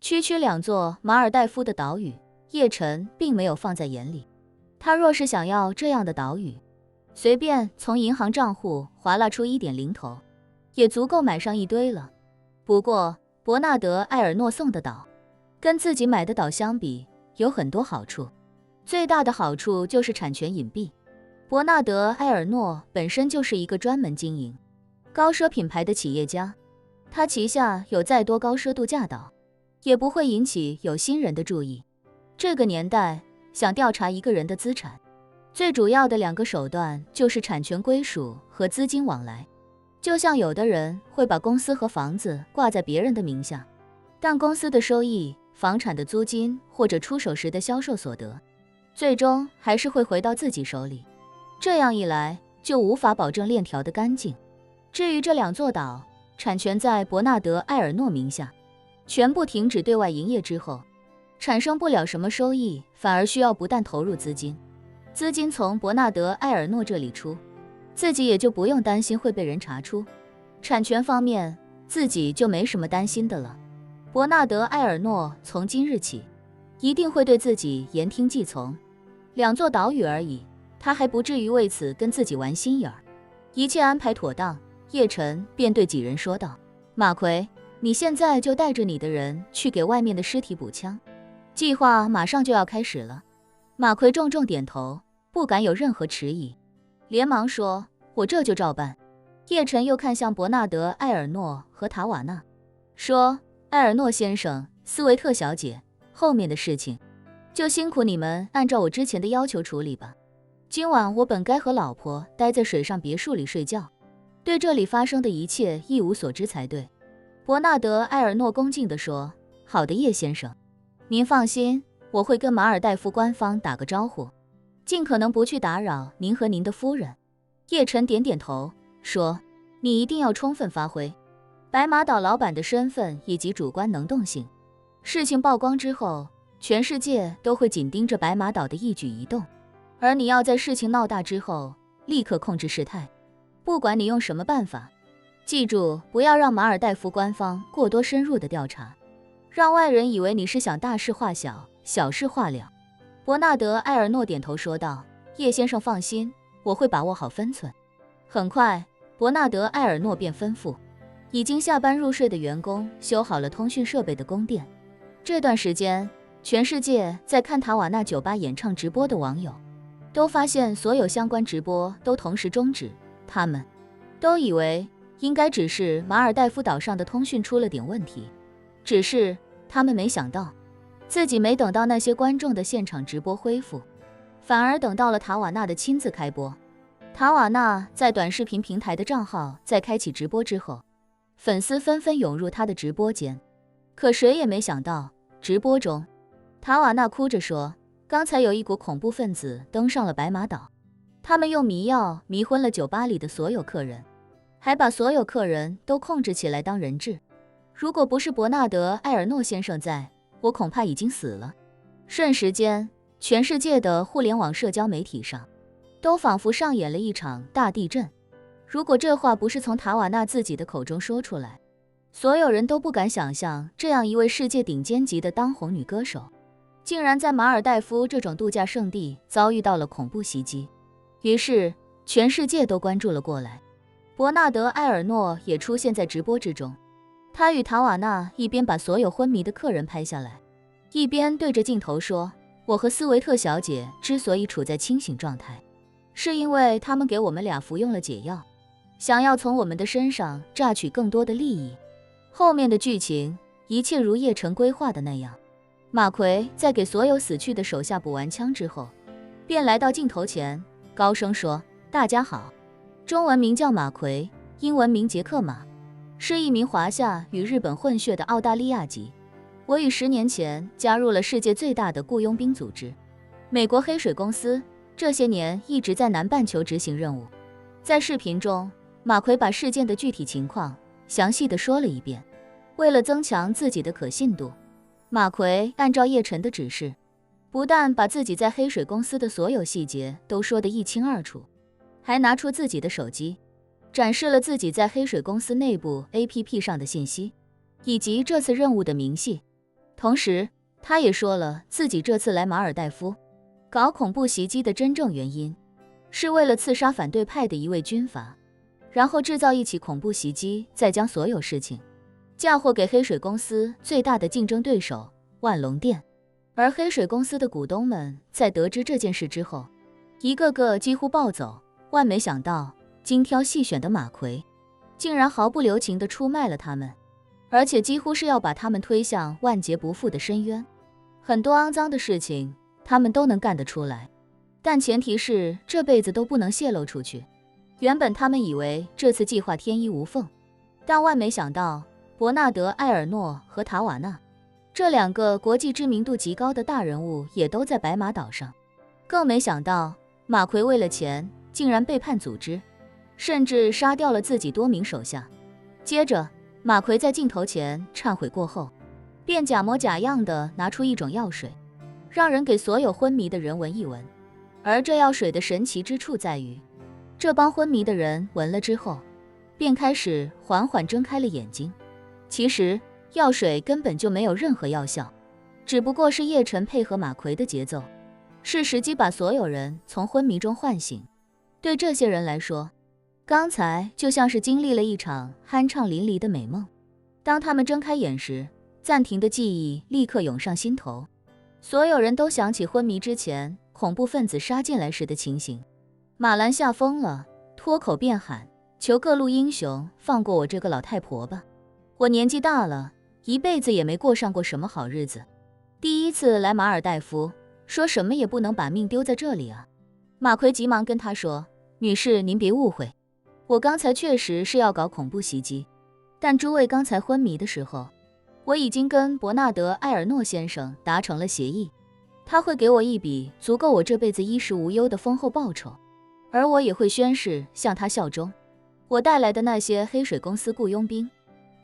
区区2座马尔代夫的岛屿，叶晨并没有放在眼里。他若是想要这样的岛屿，随便从银行账户划拉出1点零头，也足够买上一堆了。不过，伯纳德·埃尔诺送的岛，跟自己买的岛相比，有很多好处。最大的好处就是产权隐蔽。伯纳德·埃尔诺本身就是一个专门经营高奢品牌的企业家，他旗下有再多高奢度假岛，也不会引起有心人的注意。这个年代，想调查一个人的资产，最主要的2个手段就是产权归属和资金往来。就像有的人会把公司和房子挂在别人的名下，但公司的收益、房产的租金或者出手时的销售所得，最终还是会回到自己手里。这样一来，就无法保证链条的干净。至于这2座岛，产权在伯纳德·埃尔诺名下，全部停止对外营业之后，产生不了什么收益，反而需要不断投入资金。资金从伯纳德·埃尔诺这里出，自己也就不用担心会被人查出。产权方面，自己就没什么担心的了。伯纳德·埃尔诺从今日起，一定会对自己言听计从。2座岛屿而已，他还不至于为此跟自己玩心眼儿。一切安排妥当，叶晨便对几人说道：“马奎，你现在就带着你的人去给外面的尸体补枪，计划马上就要开始了。”马奎重重点头，不敢有任何迟疑，连忙说：“我这就照办。”叶晨又看向伯纳德·埃尔诺和塔瓦纳，说：“埃尔诺先生，斯维特小姐，后面的事情就辛苦你们按照我之前的要求处理吧。今晚我本该和老婆待在水上别墅里睡觉，对这里发生的一切一无所知才对。”伯纳德·埃尔诺恭敬地说：“好的，叶先生，您放心，我会跟马尔代夫官方打个招呼，尽可能不去打扰您和您的夫人。”叶晨点点头，说：“你一定要充分发挥白马岛老板的身份以及主观能动性。事情曝光之后，全世界都会紧盯着白马岛的一举一动，而你要在事情闹大之后立刻控制事态，不管你用什么办法，记住不要让马尔代夫官方过多深入的调查，让外人以为你是想大事化小，小事化了。”伯纳德·埃尔诺点头说道：“叶先生放心，我会把握好分寸。”很快，伯纳德·埃尔诺便吩咐已经下班入睡的员工修好了通讯设备的供电。这段时间，全世界在看塔瓦纳酒吧演唱直播的网友都发现所有相关直播都同时终止，他们都以为应该只是马尔代夫岛上的通讯出了点问题，只是他们没想到，自己没等到那些观众的现场直播恢复，反而等到了塔瓦纳的亲自开播。塔瓦纳在短视频平台的账号在开启直播之后，粉丝纷纷涌入他的直播间，可谁也没想到，直播中塔瓦纳哭着说，刚才有一股恐怖分子登上了白马岛，他们用迷药迷昏了酒吧里的所有客人，还把所有客人都控制起来当人质。如果不是伯纳德·埃尔诺先生在，我恐怕已经死了。瞬时间，全世界的互联网社交媒体上都仿佛上演了一场大地震。如果这话不是从塔瓦纳自己的口中说出来，所有人都不敢想象这样一位世界顶尖级的当红女歌手，竟然在马尔代夫这种度假胜地遭遇到了恐怖袭击。于是，全世界都关注了过来。伯纳德·埃尔诺也出现在直播之中，他与塔瓦纳一边把所有昏迷的客人拍下来，一边对着镜头说，我和斯维特小姐之所以处在清醒状态，是因为他们给我们俩服用了解药，想要从我们的身上榨取更多的利益。后面的剧情一切如叶晨规划的那样。马奎在给所有死去的手下补完枪之后，便来到镜头前，高声说，大家好，中文名叫马奎，英文名杰克马，是一名华夏与日本混血的澳大利亚籍。我于10年前加入了世界最大的雇佣兵组织美国黑水公司，这些年一直在南半球执行任务。在视频中，马奎把事件的具体情况详细地说了一遍。为了增强自己的可信度，马奎按照叶晨的指示，不但把自己在黑水公司的所有细节都说得一清二楚，还拿出自己的手机，展示了自己在黑水公司内部 APP 上的信息，以及这次任务的明细。同时，他也说了自己这次来马尔代夫搞恐怖袭击的真正原因，是为了刺杀反对派的一位军阀，然后制造一起恐怖袭击，再将所有事情嫁祸给黑水公司最大的竞争对手万隆店。而黑水公司的股东们在得知这件事之后，一个个几乎暴走。万没想到，精挑细选的马奎竟然毫不留情地出卖了他们，而且几乎是要把他们推向万劫不复的深渊。很多肮脏的事情他们都能干得出来，但前提是这辈子都不能泄露出去。原本他们以为这次计划天衣无缝，但万没想到伯纳德·埃尔诺和塔瓦纳这两个国际知名度极高的大人物也都在白马岛上。更没想到马奎为了钱竟然背叛组织，甚至杀掉了自己多名手下。接着马奎在镜头前忏悔过后，便假模假样地拿出一种药水，让人给所有昏迷的人闻一闻。而这药水的神奇之处在于，这帮昏迷的人闻了之后，便开始缓缓睁开了眼睛。其实药水根本就没有任何药效，只不过是叶晨配合马奎的节奏，是时机把所有人从昏迷中唤醒。对这些人来说，刚才就像是经历了一场酣畅淋漓的美梦。当他们睁开眼时，暂停的记忆立刻涌上心头，所有人都想起昏迷之前恐怖分子杀进来时的情形。马兰吓疯了，脱口便喊：求各路英雄放过我这个老太婆吧，我年纪大了，一辈子也没过上过什么好日子，第一次来马尔代夫，说什么也不能把命丢在这里啊。马奎急忙跟他说：女士，您别误会，我刚才确实是要搞恐怖袭击，但诸位刚才昏迷的时候，我已经跟伯纳德·埃尔诺先生达成了协议，他会给我一笔足够我这辈子衣食无忧的丰厚报酬，而我也会宣誓向他效忠。我带来的那些黑水公司雇佣兵，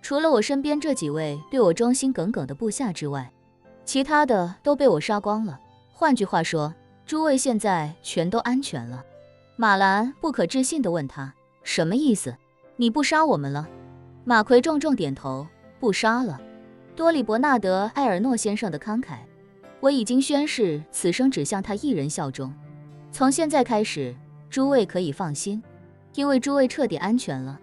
除了我身边这几位对我忠心耿耿的部下之外，其他的都被我杀光了。换句话说，诸位现在全都安全了。马兰不可置信地问他：什么意思？你不杀我们了？马奎重重点头：不杀了。多里伯纳德·埃尔诺先生的慷慨，我已经宣誓此生只向他一人效忠。从现在开始，诸位可以放心，因为诸位彻底安全了。